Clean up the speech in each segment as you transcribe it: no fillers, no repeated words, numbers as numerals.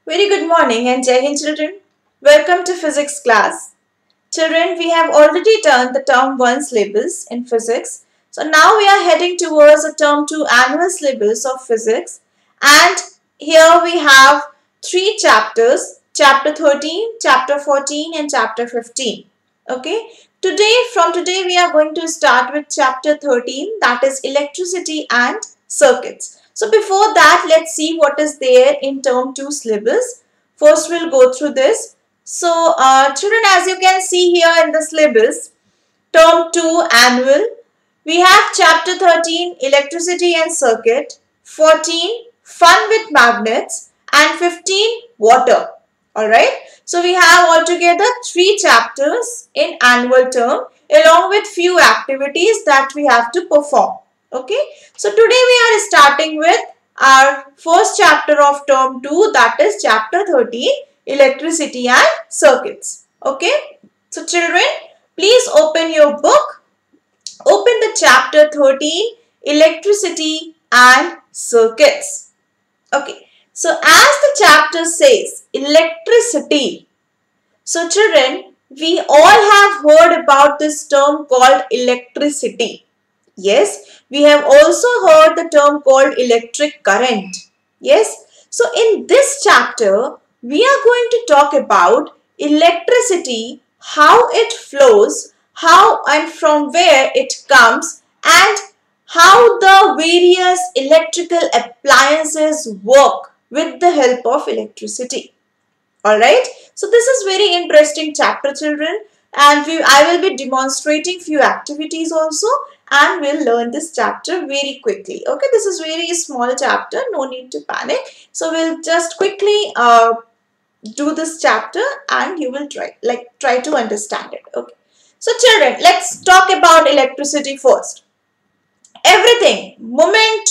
Very good morning and Jai Hind children. Welcome to physics class. Children, we have already done the term 1 syllabus in physics. So now we are heading towards the term 2 annual syllabus of physics. And here we have 3 chapters, chapter 13, chapter 14 and chapter 15. Okay. From today we are going to start with chapter 13, that is electricity and circuits. So before that, let's see what is there in term 2 syllabus. First we'll go through this. So children, as you can see here in the syllabus, term 2 annual, we have chapter 13 electricity and circuit, 14 fun with magnets and 15 water. Alright, so we have altogether 3 chapters in annual term along with few activities that we have to perform. Okay, so today we are starting with our first chapter of term 2, that is chapter 13 electricity and circuits. Okay, so children, please open your book. Open the chapter 13 electricity and circuits. Okay, so as the chapter says electricity. So children, we all have heard about this term called electricity. Yes, we have also heard the term called electric current. Yes, so in this chapter, we are going to talk about electricity, how it flows, how and from where it comes, and how the various electrical appliances work with the help of electricity. Alright, so this is very interesting chapter, children, and I will be demonstrating few activities also, and we'll learn this chapter very quickly. Okay, this is very small chapter, no need to panic. So we'll just quickly do this chapter and you will try to understand it. Okay, so children, let's talk about electricity first. Everything, moment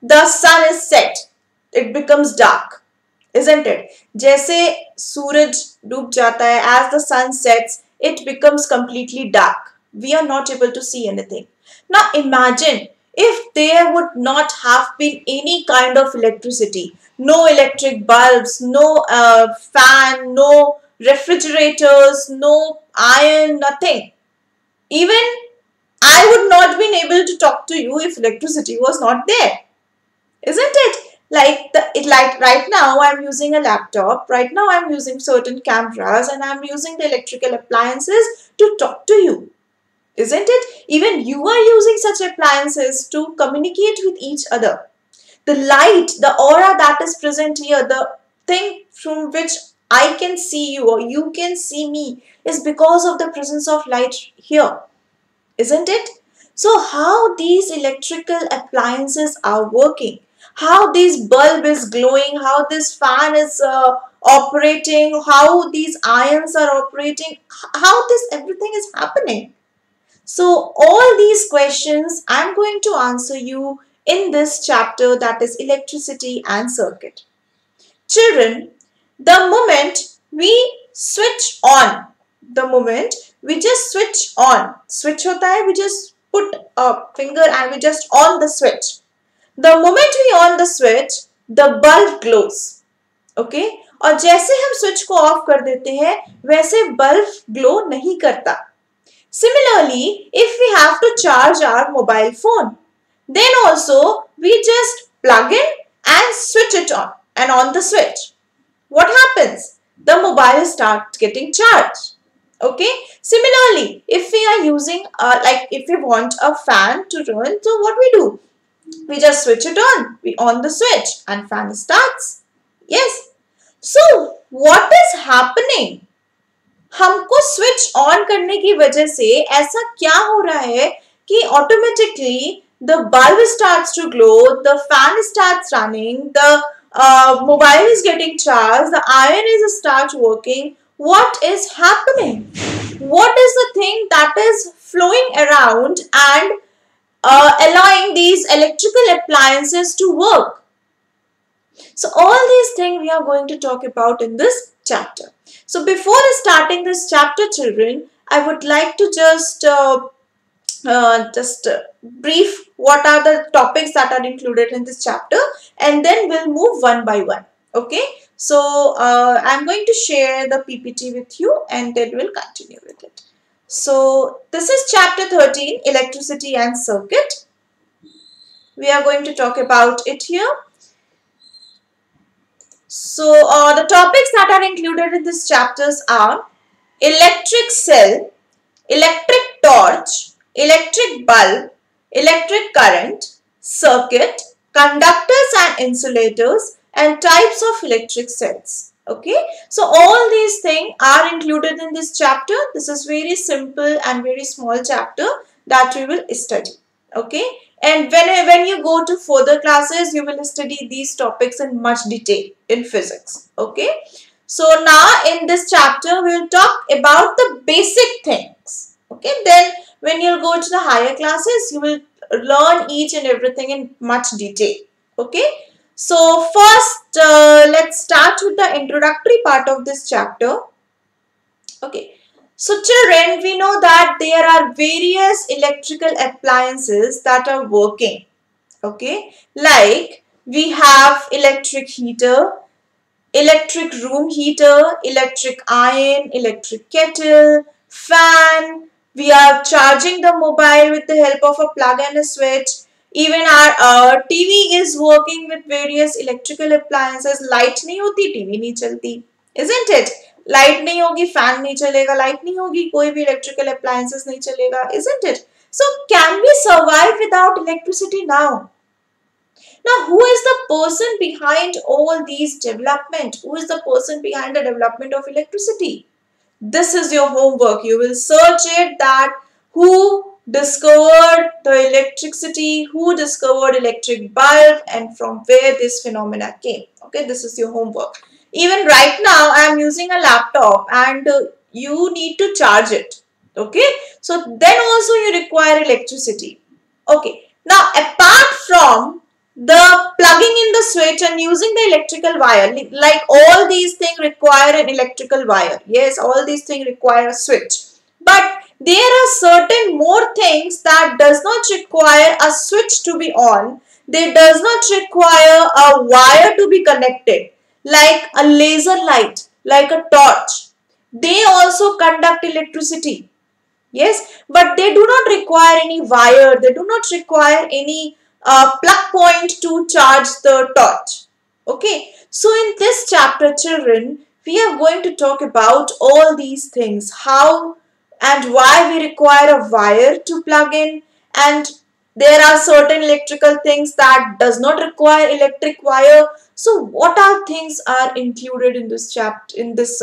the sun is set, it becomes dark, isn't it? जैसे सूरज डूब जाता है, as the sun sets, it becomes completely dark. We are not able to see anything. Now imagine if there would not have been any kind of electricity, no electric bulbs, no fan, no refrigerators, no iron, nothing. Even I would not been able to talk to you if electricity was not there, isn't it? Like right now I'm using a laptop, right now I'm using certain cameras and I'm using the electrical appliances to talk to you, isn't it? Even you are using such appliances to communicate with each other. The light, the aura that is present here, the thing from which I can see you or you can see me is because of the presence of light here, isn't it? So how these electrical appliances are working, how this bulb is glowing, how this fan is operating, how these irons are operating, how this everything is happening. So all these questions I'm going to answer you in this chapter, that is electricity and circuit. Children, the moment we switch on, the moment we just switch on, switch hota hai, we just put a finger and we just on the switch. The moment we on the switch, the bulb glows. Okay? और जैसे हम switch को of कर देते हैं, वैसे bulb glow नहीं करता. Similarly, if we have to charge our mobile phone, then also we just plug in and switch it on and on the switch. What happens? The mobile starts getting charged. Okay. Similarly, if we are using if we want a fan to run, so what we do? We just switch it on. We on the switch and fan starts. Yes. So what is happening? हमको switch on करने की वजह से ऐसा क्या हो रहा है कि automatically the bulb starts to glow, the fan starts running, the mobile is getting charge, the iron is start working. What is happening? What is the thing that is flowing around and allowing these electrical appliances to work? So all these things we are going to talk about in this chapter. So before starting this chapter, children, I would like to just brief what are the topics that are included in this chapter, and then we'll move one by one. Okay, so I'm going to share the PPT with you and then we'll continue with it. So this is chapter 13, electricity and circuit. We are going to talk about it here. So the topics that are included in this chapters are electric cell, electric torch, electric bulb, electric current, circuit, conductors and insulators, and types of electric cells. Okay, so all these things are included in this chapter. This is very simple and very small chapter that we will study. Okay, and when you go to further classes, you will study these topics in much detail in physics. Okay, so now in this chapter we will talk about the basic things. Okay, then when you'll go to the higher classes, you will learn each and everything in much detail. Okay, so first let's start with the introductory part of this chapter. Okay, so children, we know that there are various electrical appliances that are working. Okay, like we have electric heater, electric room heater, electric iron, electric kettle, fan. We are charging the mobile with the help of a plug and a switch. Even our TV is working with various electrical appliances. Light नहीं होती, TV नहीं चलती, isn't it? Light नहीं होगी, fan नहीं चलेगा. Light नहीं होगी, कोई भी electrical appliances नहीं चलेगा, isn't it? So can we survive without electricity now? Now, who is the person behind all these development? Who is the person behind the development of electricity? This is your homework. You will search it that who discovered the electricity, who discovered electric bulb, and from where this phenomena came. Okay, this is your homework. Even right now, I am using a laptop and you need to charge it. Okay, so then also you require electricity. Okay, now apart from the plugging in the switch and using the electrical wire, like all these things require an electrical wire. Yes, all these things require a switch. But there are certain more things that does not require a switch to be on. They does not require a wire to be connected, like a laser light, like a torch. They also conduct electricity. Yes, but they do not require any wire. They do not require any plug point to charge the torch. Okay, so in this chapter, children, we are going to talk about all these things, how and why we require a wire to plug in, and there are certain electrical things that does not require electric wire. So what are things are included in this chapter, in this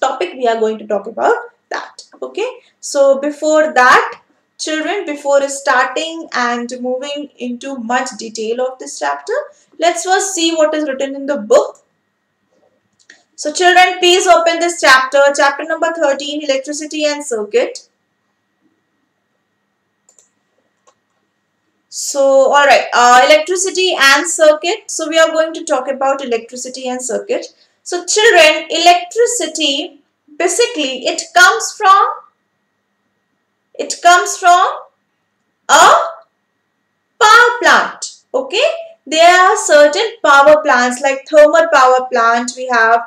topic we are going to talk about that. Okay, so before that, children, before starting and moving into much detail of this chapter, let's first see what is written in the book. So children, please open this chapter, chapter number 13, electricity and circuit. So alright, electricity and circuit. So we are going to talk about electricity and circuit. So children, electricity, basically it comes from a power plant. Okay, there are certain power plants like thermal power plant. We have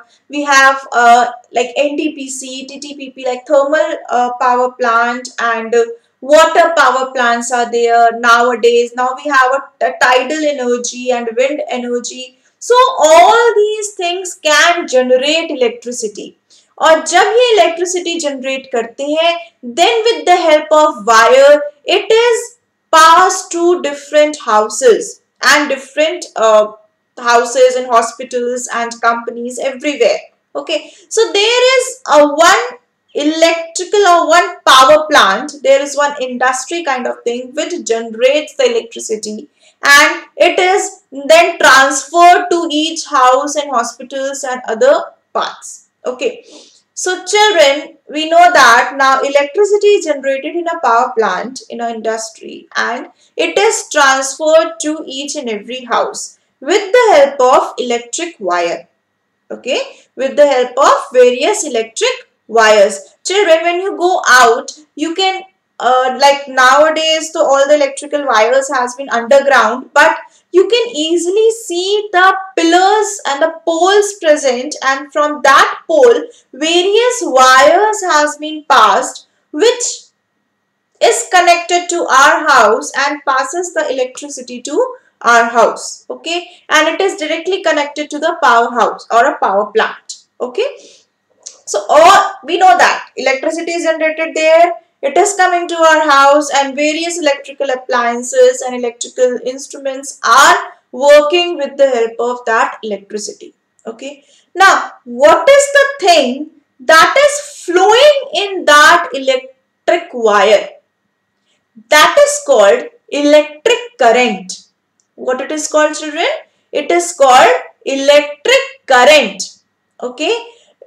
like NTPC, TTPP, like thermal power plant, and water power plants are there nowadays. Now we have a tidal energy and wind energy. So all these things can generate electricity. और जब ये electricity generate करते हैं, then with the help of wire, it is passed to different houses and different houses and hospitals and companies everywhere. Okay, so there is a one electrical or one power plant. There is one industry kind of thing which generates the electricity, and it is then transferred to each house and hospitals and other parts. Okay, so children, we know that now electricity is generated in a power plant in an industry and it is transferred to each and every house with the help of electric wire. Okay, with the help of various electric wires. Children, when you go out, you can like nowadays, so all the electrical wires has been underground, but you can easily see the pillars and the poles present, and from that pole various wires has been passed which is connected to our house and passes the electricity to our house. Okay, and it is directly connected to the powerhouse or a power plant. Okay, so all we know that electricity is generated there, it is coming to our house, and various electrical appliances and electrical instruments are working with the help of that electricity. Okay, now what is the thing that is flowing in that electric wire? That is called electric current. What it is called, children? It is called electric current. Okay,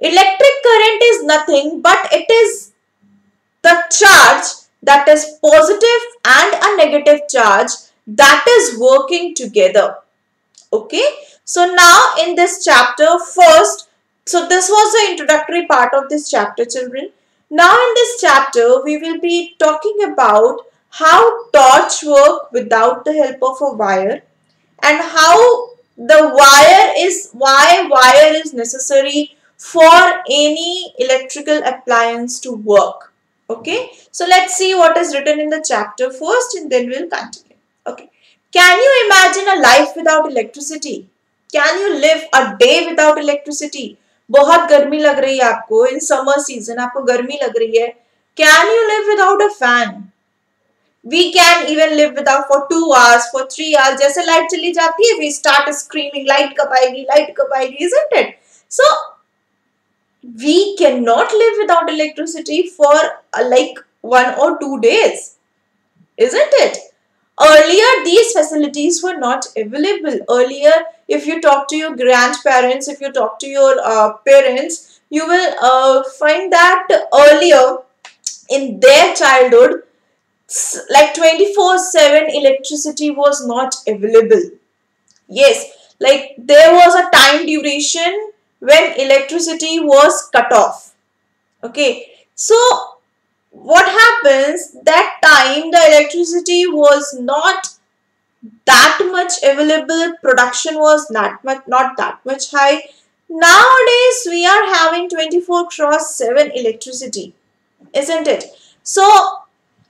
electric current is nothing but it is the charge that is positive and a negative charge that is working together. Okay, so now in this chapter first, so this was the introductory part of this chapter, children. Now in this chapter we will be talking about how torch work without the help of a wire, and how why wire is necessary for any electrical appliance to work. Okay, so let's see what is written in the chapter first and then we'll continue. Okay, can you imagine a life without electricity? Can you live a day without electricity? बहुत गर्मी लग रही है आपको, in summer season आपको गर्मी लग रही है, can you live without a fan? We can even live without for 2 hours, for 3 hours. जैसे लाइट चली जाती है, we start screaming, लाइट कब आएगी, isn't it? So we cannot live without electricity for like 1 or 2 days, isn't it? Earlier, these facilities were not available. Earlier, if you talk to your grandparents, if you talk to your parents, you will find that earlier in their childhood, like 24/7 electricity was not available. Yes, like there was a time duration when electricity was cut off. Okay, so what happens, that time the electricity was not that much available, production was not that much high. Nowadays we are having 24/7 electricity, isn't it? So,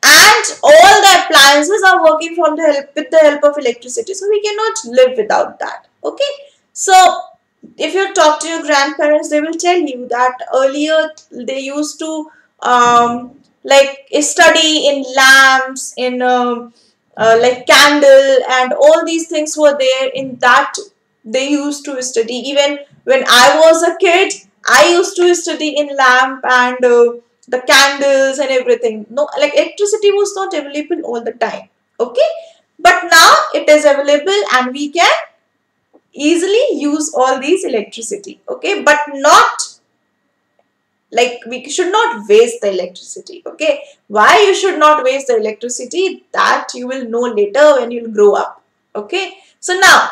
and all the appliances are working from with the help of electricity, so we cannot live without that. Okay, so if you talk to your grandparents, they will tell you that earlier they used to like study in lamps, in like candle, and all these things were there. In that they used to study. Even when I was a kid, I used to study in lamp and the candles and everything. No, like electricity was not available all the time. Okay, but now it is available and we can easily use all these electricity. Okay, but not like we should not waste the electricity. Okay, why you should not waste the electricity, that you will know later when you grow up. Okay, so now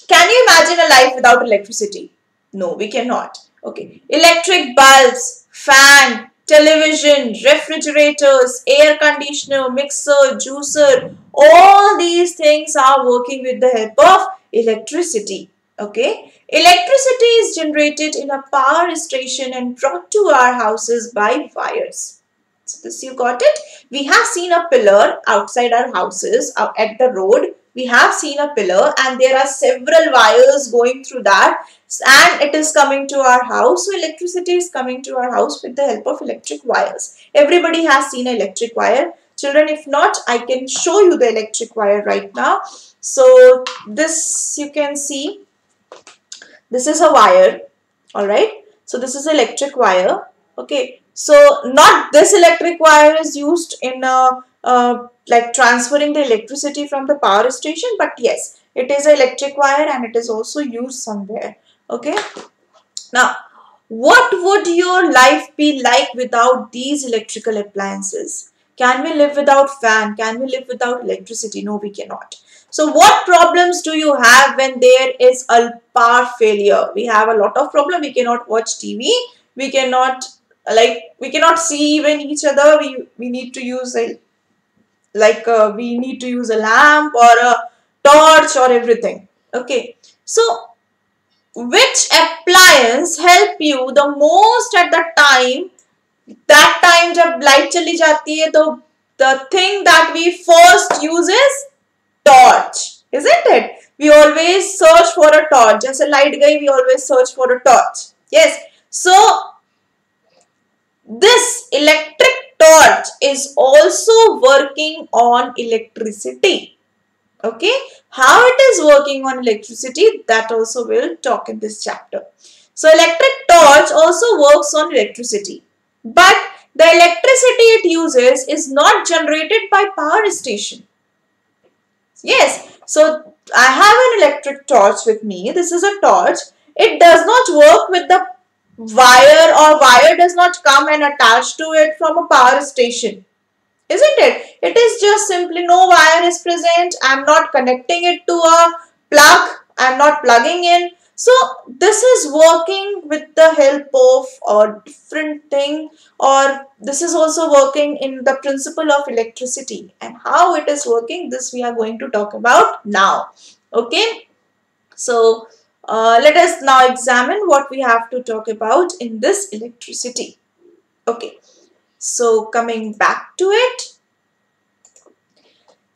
can you imagine a life without electricity? No, we cannot. Okay, electric bulbs, fan, television, refrigerators, air conditioner, mixer, juicer, all these things are working with the help of electricity. Okay, electricity is generated in a power station and brought to our houses by wires. So this you got it. We have seen a pillar outside our houses, at the road. We have seen a pillar and there are several wires going through that, and it is coming to our house. So electricity is coming to our house with the help of electric wires. Everybody has seen an electric wire. Children, if not, I can show you the electric wire right now. So this you can see. This is a wire, all right. So this is electric wire. Okay, so not this electric wire is used in like transferring the electricity from the power station, but yes, it is an electric wire and it is also used somewhere. Okay, now what would your life be like without these electrical appliances? Can we live without fan? Can we live without electricity? No, we cannot. So what problems do you have when there is a power failure? We have a lot of problems. We cannot watch TV. We cannot see even each other. We need to use a we need to use a lamp or torch or everything. Okay, so which appliance help you the most at the time? That time जब light चली जाती है तो the thing that we first use is torch, isn't it? We always search for a torch. जैसे light गई, we always search for a torch. Yes. So this electric torch is also working on electricity. Okay, how it is working on electricity, that also we'll talk in this chapter. So electric torch also works on electricity, but the electricity it uses is not generated by power station. Yes, so I have an electric torch with me. This is a torch. It does not work with the wire, or wire does not come and attach to it from a power station. Isn't it? It is just simply no wire is present. I am not connecting it to a plug. I am not plugging in. So this is working with the help of a different thing, or this is also working in the principle of electricity, and how it is working, this we are going to talk about now. Okay. So let us now examine what we have to talk about in this electricity. Okay. So coming back to it.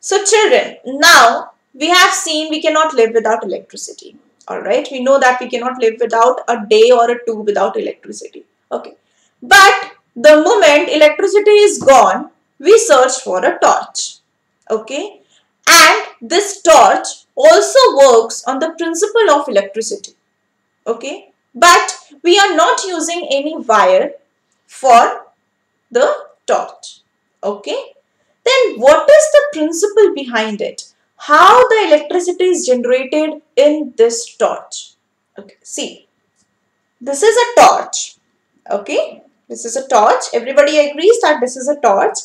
So children, now we have seen we cannot live without electricity. Alright, we know that we cannot live without a day or a two without electricity. Okay. But the moment electricity is gone, we search for a torch. Okay. And this torch also works on the principle of electricity. Okay. But we are not using any wire for the torch. Okay. Then what is the principle behind it? How the electricity is generated in this torch? Okay, see, this is a torch. Okay, this is a torch. Everybody agrees that this is a torch.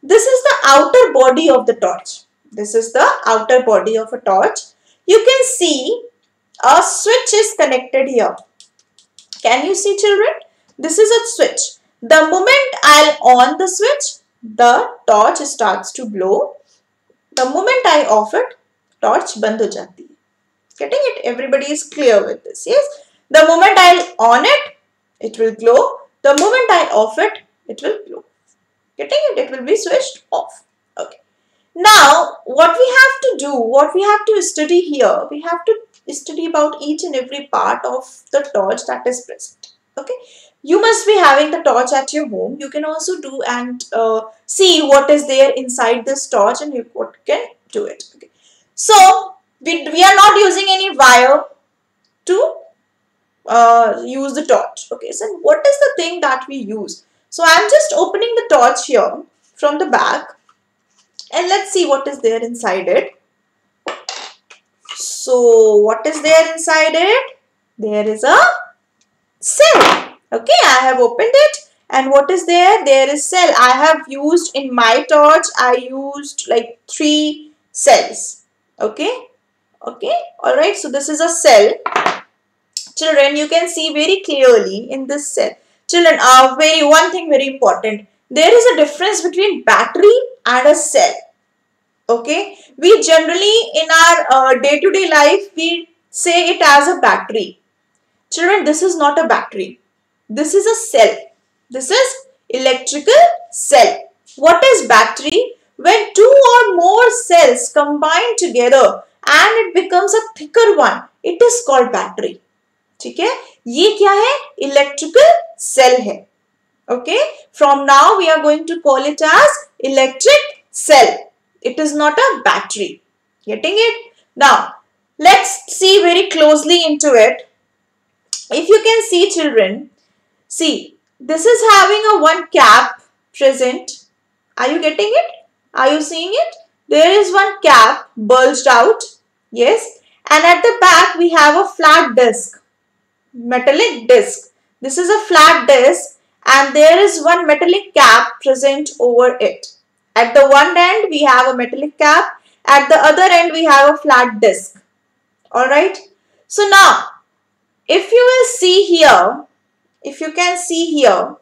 This is the outer body of the torch. This is the outer body of a torch. You can see a switch is connected here. Can you see, children? This is a switch. The moment I'll on the switch, the torch starts to glow. The moment I off it, torch बंद हो जाती है. Getting it? Everybody is clear with this. Yes. The moment I'll on it, it will glow. The moment I off it, it will glow. Getting it? It will be switched off. Okay. Now, what we have to do, what we have to study here, we have to study about each and every part of the torch that is present. Okay. You must be having the torch at your home. You can also do and see what is there inside this torch, and you can do it. Okay. So, we are not using any wire to use the torch. Okay. So, what is the thing that we use? So, I am just opening the torch here from the back, and let's see what is there inside it. So, what is there inside it? There is a cell. Okay, I have opened it, and what is there? There is cell. I have used in my torch, I used like 3 cells. Okay, okay, alright. So this is a cell. Children, you can see very clearly in this cell. Children, one thing very important. There is a difference between battery and a cell. Okay, we generally in our day-to-day life, we say it as a battery. Children, this is not a battery. This is a cell. This is electrical cell. What is battery? When 2 or more cells combine together and it becomes a thicker one, it is called battery. ठीक है? ये क्या है? Electrical cell है. Okay? From now we are going to call it as electric cell. It is not a battery. Getting it? Now, let's see very closely into it. If you can see, children, see, this is having a one cap present. Are you getting it? Are you seeing it? There is one cap bulged out. Yes. And at the back we have a flat disc. Metallic disc. This is a flat disc and there is one metallic cap present over it. At the one end we have a metallic cap. At the other end we have a flat disc. Alright. So now, if you will see here, if you can see here,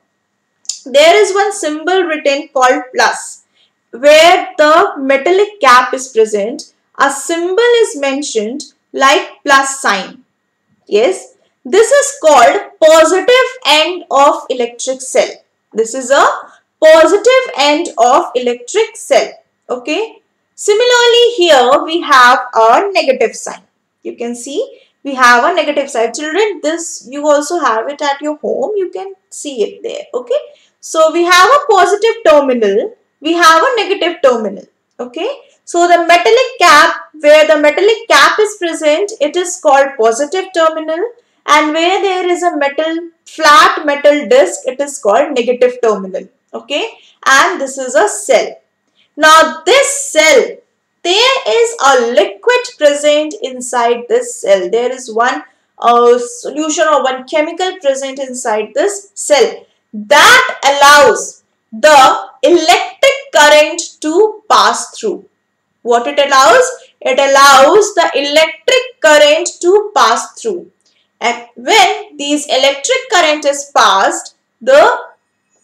there is one symbol written called plus, where the metallic cap is present. a symbol is mentioned like plus sign. Yes, this is called positive end of electric cell. This is a positive end of electric cell. Okay. Similarly, here we have a negative sign. You can see we have a negative sign. Children, this you also have it at your home. You can see it there. Okay. So we have a positive terminal. We have a negative terminal. Okay. So the metallic cap, where the metallic cap is present, it is called positive terminal, and where there is a flat metal disc, it is called negative terminal. Okay. And this is a cell. Now this cell, there is a liquid present inside this cell. There is one solution or one chemical present inside this cell that allows the electric current to pass through. What it allows? It allows the electric current to pass through. And when these electric current is passed, the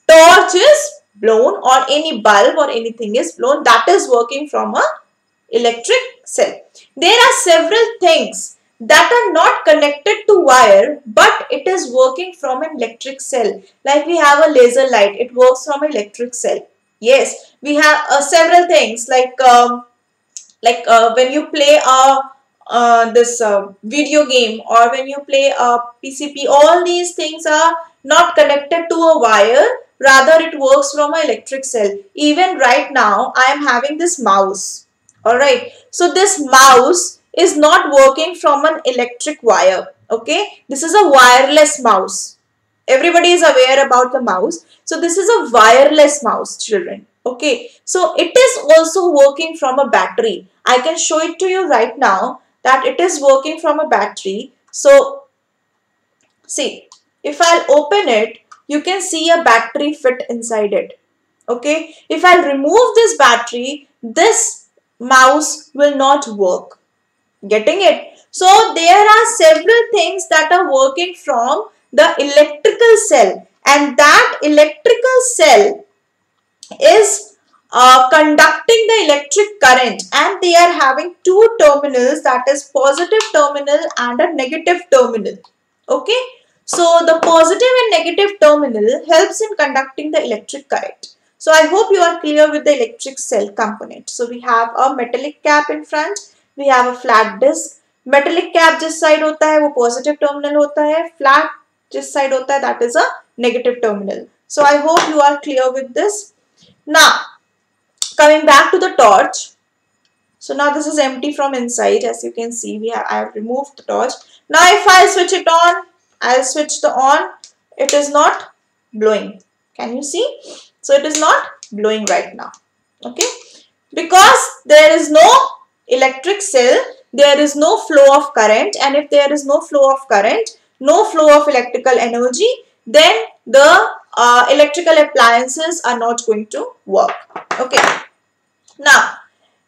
torch is blown, or any bulb or anything is blown that is working from a electric cell. There are several things that are not connected to wire, but it is working from an electric cell. Like we have a laser light, it works from an electric cell. Yes, we have several things like when you play this video game, or when you play a PCP, all these things are not connected to a wire, rather it works from an electric cell. Even right now I am having this mouse. Alright, so this mouse is not working from an electric wire. Okay, this is a wireless mouse. Everybody is aware about the mouse. So this is a wireless mouse, children. Okay, so it is also working from a battery. I can show it to you right now that it is working from a battery. So see, if I'll open it, you can see a battery fit inside it. Okay, if I'll remove this battery, this mouse will not work. Getting it? So there are several things that are working from the electrical cell, and that electrical cell is conducting the electric current, and they are having two terminals, that is positive terminal and a negative terminal. Okay, so the positive and negative terminal helps in conducting the electric current. So I hope you are clear with the electric cell component. So we have a metallic cap in front, we have a flat disc. Metallic cap जिस side होता है वो positive terminal होता है, flat जिस side होता है that is a negative terminal. So I hope you are clear with this. Now coming back to the torch. So now this is empty from inside. As you can see, I have removed the torch. Now if I switch it on, I'll switch the on. It is not blowing. Can you see? So it is not blowing right now. Okay, because there is no electric cell, there is no flow of current, and if there is no flow of current, no flow of electrical energy, then the electrical appliances are not going to work. Okay. Now,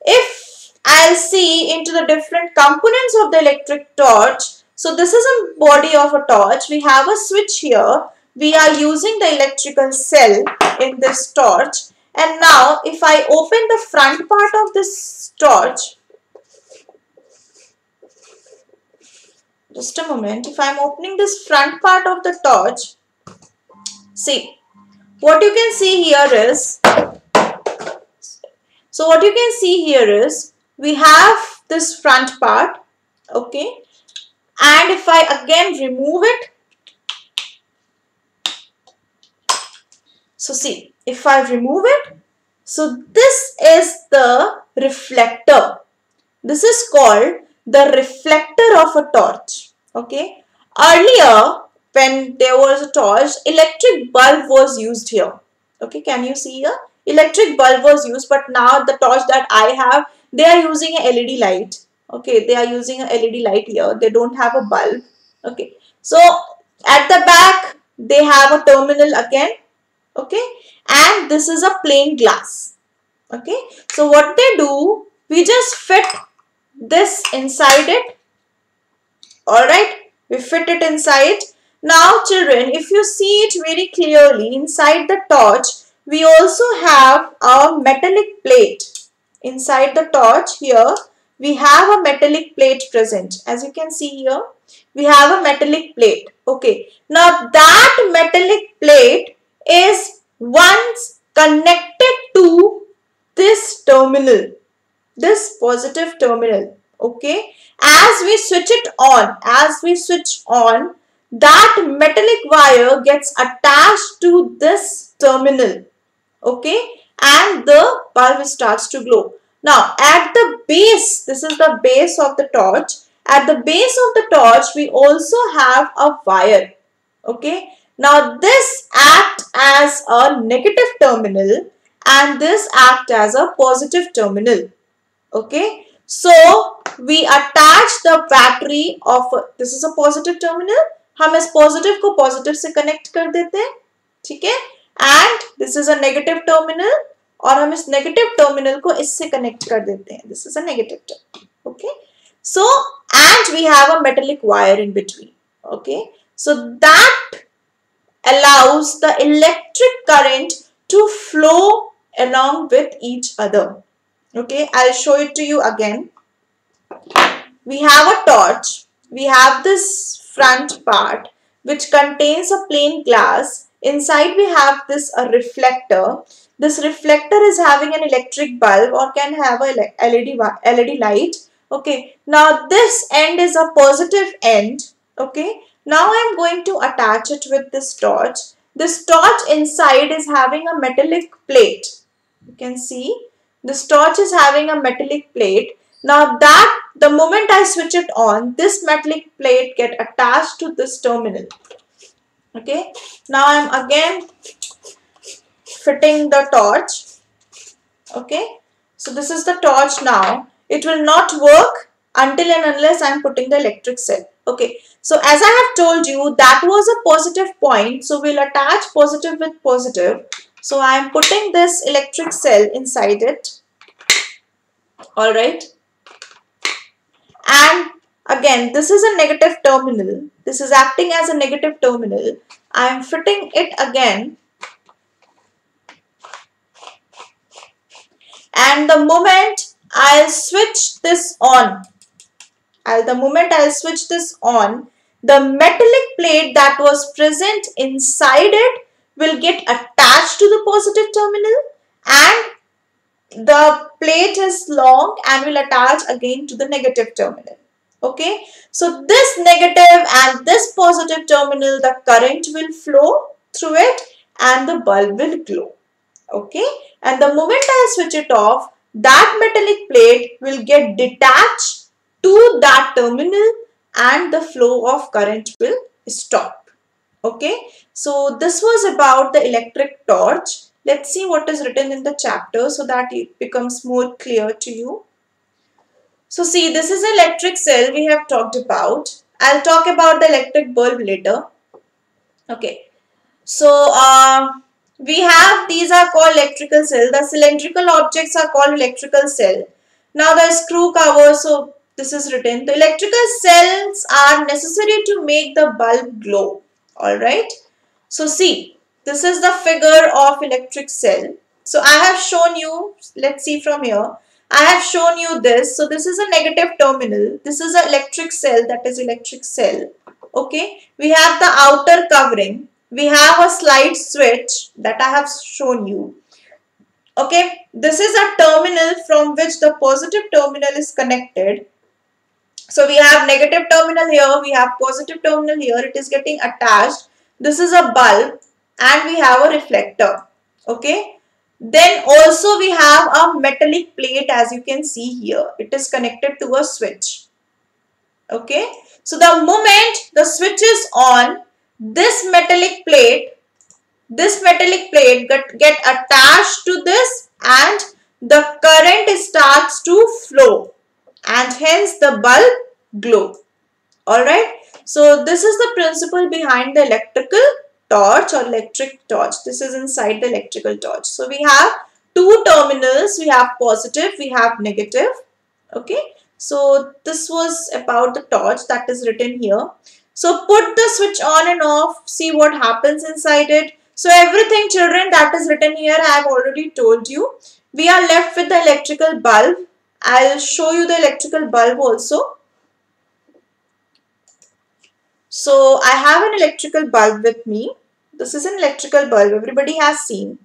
if I'll see into the different components of the electric torch, so this is a body of a torch. We have a switch here. We are using the electrical cell in this torch. And now, if I open the front part of this torch, just a moment, if I am opening this front part of the torch, see, what you can see here is, so what you can see here is, we have this front part, okay, and if I again remove it, so see, if I remove it, so this is the reflector. This is called the reflector of a torch, okay. Earlier, when there was a torch, electric bulb was used here. Okay, can you see here? Electric bulb was used, but now the torch that I have, they are using a LED light. Okay, they are using a LED light here. They don't have a bulb. Okay, so at the back, they have a terminal again. Okay, and this is a plain glass. Okay, so what they do, we just fit this inside it. Alright, we fit it inside. Now children, if you see it very clearly, inside the torch, we also have a metallic plate. Inside the torch here, we have a metallic plate present. As you can see here, we have a metallic plate. Okay. Now that metallic plate is once connected to this terminal, this positive terminal. Okay. As we switch it on, that metallic wire gets attached to this terminal. Okay. And the bulb starts to glow. Now at the base, this is the base of the torch. At the base of the torch, we also have a wire. Okay. Now this acts as a negative terminal and this acts as a positive terminal. Okay. So we attach the battery of, this is a positive terminal. हम इस positive को positive से connect कर देते हैं. ठीक है. And this is a negative terminal. और हम इस negative terminal को इससे connect कर देते हैं. This is a negative terminal. Okay. So, and we have a metallic wire in between. Okay. So that allows the electric current to flow along with each other. Okay. I'll show it to you again. We have a torch. We have this front part which contains a plain glass. Inside we have this reflector. This reflector is having an electric bulb or can have a LED light. Okay. Now this end is a positive end. Okay. Now I am going to attach it with this torch. This torch inside is having a metallic plate. You can see this torch is having a metallic plate. Now that the moment I switch it on, this metallic plate get attached to this terminal. Okay. Now I am again fitting the torch. Okay. So this is the torch now. It will not work until and unless I am putting the electric cell. Okay. So as I have told you, that was a positive point. So we'll attach positive with positive. So I am putting this electric cell inside it. Alright. And again, this is a negative terminal. This is acting as a negative terminal. I am fitting it again. And the moment I'll switch this on, the metallic plate that was present inside it will get attached to the positive terminal and the plate is long and will attach again to the negative terminal. Okay. So this negative and this positive terminal, the current will flow through it and the bulb will glow. Okay. And the moment I switch it off, that metallic plate will get detached to that terminal and the flow of current will stop. Okay. So this was about the electric torch. Let's see what is written in the chapter so that it becomes more clear to you. So see, this is electric cell we have talked about. I'll talk about the electric bulb later. Okay. So we have, these are called electrical cell. The cylindrical objects are called electrical cell. Now the screw cover, so this is written. The electrical cells are necessary to make the bulb glow. Alright. So see, this is the figure of electric cell. So I have shown you, let's see from here. I have shown you this. So this is a negative terminal. This is an electric cell, that is electric cell. Okay. We have the outer covering. We have a slide switch that I have shown you. Okay. This is a terminal from which the positive terminal is connected. So we have negative terminal here. We have positive terminal here. It is getting attached. This is a bulb and we have a reflector. Okay. Then also we have a metallic plate, as you can see here. It is connected to a switch. Okay. So the moment the switch is on, this metallic plate get attached to this and the current starts to flow and hence the bulb glow. Alright. So this is the principle behind the electrical torch or electric torch. This is inside the electrical torch. So we have two terminals. We have positive, we have negative. Okay. So this was about the torch that is written here. So put the switch on and off. See what happens inside it. So everything, children, that is written here I have already told you. We are left with the electrical bulb I'll show you the electrical bulb also. So I have an electrical bulb with me. This is an electrical bulb, everybody has seen.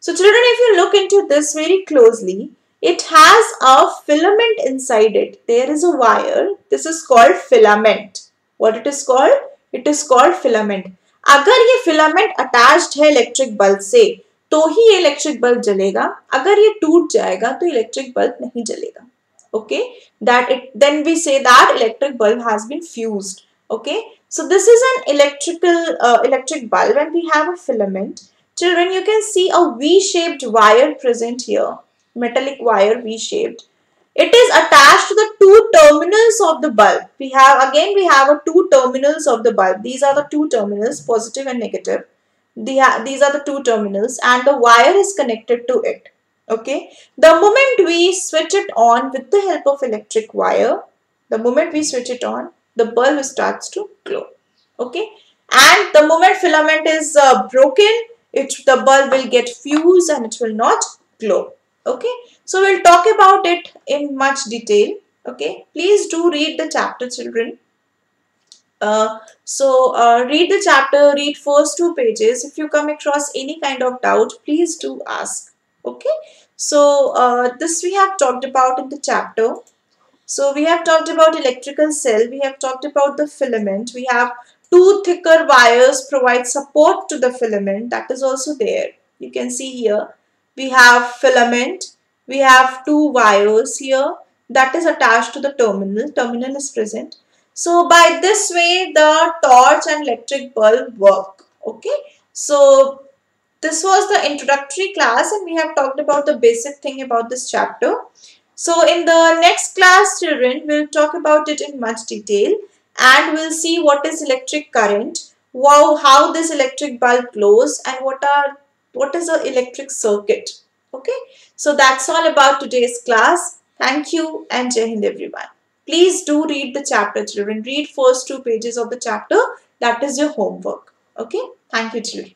So children, if you look into this very closely, it has a filament inside it. There is a wire. This is called filament. What it is called? It is called filament. अगर ये filament attached है electric bulb से, तो ही ये electric bulb जलेगा. अगर ये टूट जाएगा, तो electric bulb नहीं जलेगा. Okay, then we say that electric bulb has been fused. Okay, so this is an electric bulb, and we have a filament. Children, you can see a V-shaped wire present here, metallic wire V-shaped. It is attached to the two terminals of the bulb. We have two terminals of the bulb. These are the two terminals, positive and negative. These are the two terminals, and the wire is connected to it. Okay. The moment we switch it on with the help of electric wire, the moment we switch it on, the bulb starts to glow. Okay. And the moment filament is broken, the bulb will get fused and it will not glow. Okay. So we'll talk about it in much detail. Okay. Please do read the chapter, children. Read the chapter, read first 2 pages. If you come across any kind of doubt, please do ask. Okay. So this we have talked about in the chapter. So we have talked about electrical cell. We have talked about the filament. We have 2 thicker wires provide support to the filament. That is also there. You can see here. We have filament. We have 2 wires here. That is attached to the terminal. Terminal is present. So by this way, the torch and electric bulb work. Okay. So this was the introductory class, and we have talked about the basic thing about this chapter. So in the next class, children, we'll talk about it in much detail, and we'll see what is electric current, how this electric bulb glows, and what is an electric circuit. Okay. So that's all about today's class. Thank you, and Jai Hind everyone. Please do read the chapter, children. Read first 2 pages of the chapter. That is your homework. Okay. Thank you, children.